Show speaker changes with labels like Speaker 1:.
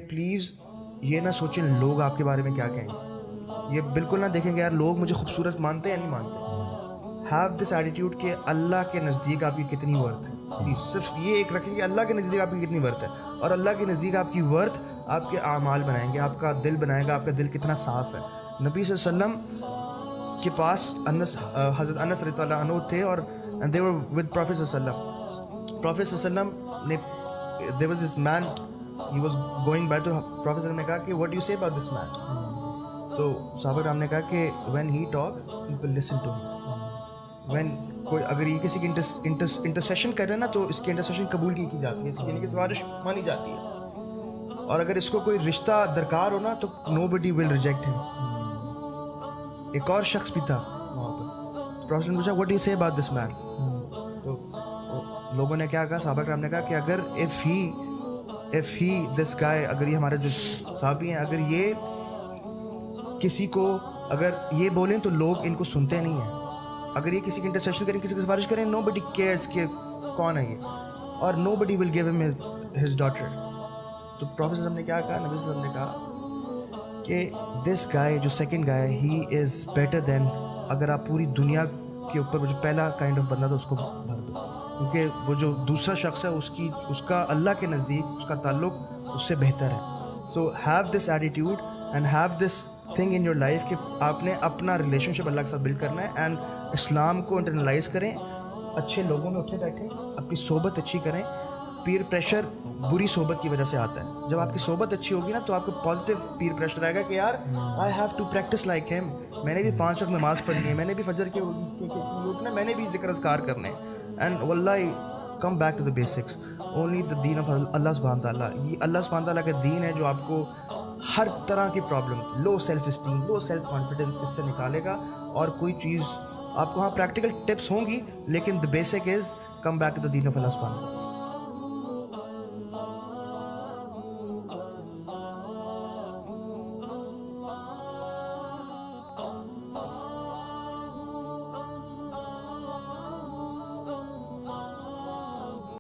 Speaker 1: Please یہ نہ سوچیں لوگ آپ کے بارے میں کیا کہیں گے, یہ بالکل نہ دیکھیں گے یار لوگ مجھے خوبصورت مانتے ہیں یا نہیں مانتے. ہیو دس ایٹیٹیوڈ کہ اللہ کے نزدیک آپ کی کتنی ورتھ ہے. پلیز صرف یہ ایک رکھیں کہ اللہ کے نزدیک آپ کی کتنی ورتھ ہے, اور اللہ کے نزدیک آپ کی ورتھ آپ کے اعمال بنائیں گے, آپ کا دل بنائے گا, آپ کا دل کتنا صاف ہے. نبی صلی اللہ علیہ وسلم کے پاس حضرت انس رضی اللہ عنہ تھے, اور they were with Prophet صلی اللہ علیہ وسلم. Prophet صلی اللہ علیہ وسلم نے there was this man, he was going by, تو Prophet صلی اللہ علیہ وسلم نے کہا کہ what do you say about this man. تو صحابہ کرام نے کہا کہ when he talks people listen to him. when کوئی اگر یہ کسی کی انٹرسیشن کرے نا تو اس کی انٹرسیشن قبول کی جاتی ہے, اس کی کی سفارش مانی جاتی ہے. اور اگر اس کو کوئی رشتہ درکار ہو نا تو nobody will reject him. ایک اور شخص بھی تھا وہاں پر, پروفیسر نے پوچھا what do you say about this man. تو لوگوں نے کیا کہا, صحابہ کرام نے کہا کہ اگر if he this guy, اگر یہ ہمارے جو صحابی ہیں, اگر یہ کسی کو اگر یہ بولیں تو لوگ ان کو سنتے نہیں ہیں. اگر یہ کسی کی انٹرسیشن کریں, کسی کی سفارش کریں, nobody cares کہ کون ہے یہ, اور nobody will give him his daughter. تو پروفیسر صاحب نے کیا کہا, نبی صلی اللہ علیہ وسلم نے کہا کہ دس گائے جو second guy he is better than, اگر آپ پوری دنیا کے اوپر وہ جو پہلا کائنڈ آف بندہ تھا اس کو بھر دو, کیونکہ وہ جو دوسرا شخص ہے اس کا اللہ کے نزدیک اس کا تعلق اس سے بہتر ہے. So have this attitude and have this thing in your life کہ آپ نے اپنا ریلیشن شپ اللہ کے ساتھ بلڈ کرنا ہے, اینڈ اسلام کو انٹرنلائز کریں, اچھے لوگوں میں اٹھے بیٹھیں, اپنی صحبت اچھی کریں. پیر پریشر بری صحبت کی وجہ سے آتا ہے. جب آپ کی صحبت اچھی ہوگی نا تو آپ کو پازیٹیو پیر پریشر آئے گا کہ یار I have to practice like him, میں نے بھی 5 وقت نماز پڑھنی ہے, میں نے بھی فجر کے اٹھنا ہے, میں نے بھی ذکر اذکار کرنے ہیں. اینڈ واللہ come back to the basics, only the دین آف اللہ سبحانہ تعالیٰ. یہ اللہ سبحانہ تعالیٰ کا دین ہے جو آپ کو ہر طرح کی problem, low self esteem, low self confidence, اس سے نکالے گا. اور کوئی چیز آپ کو ہاں پریکٹیکل ٹپس ہوں گی, لیکن the basic is come back to the دین آف اللہ سبحانہ.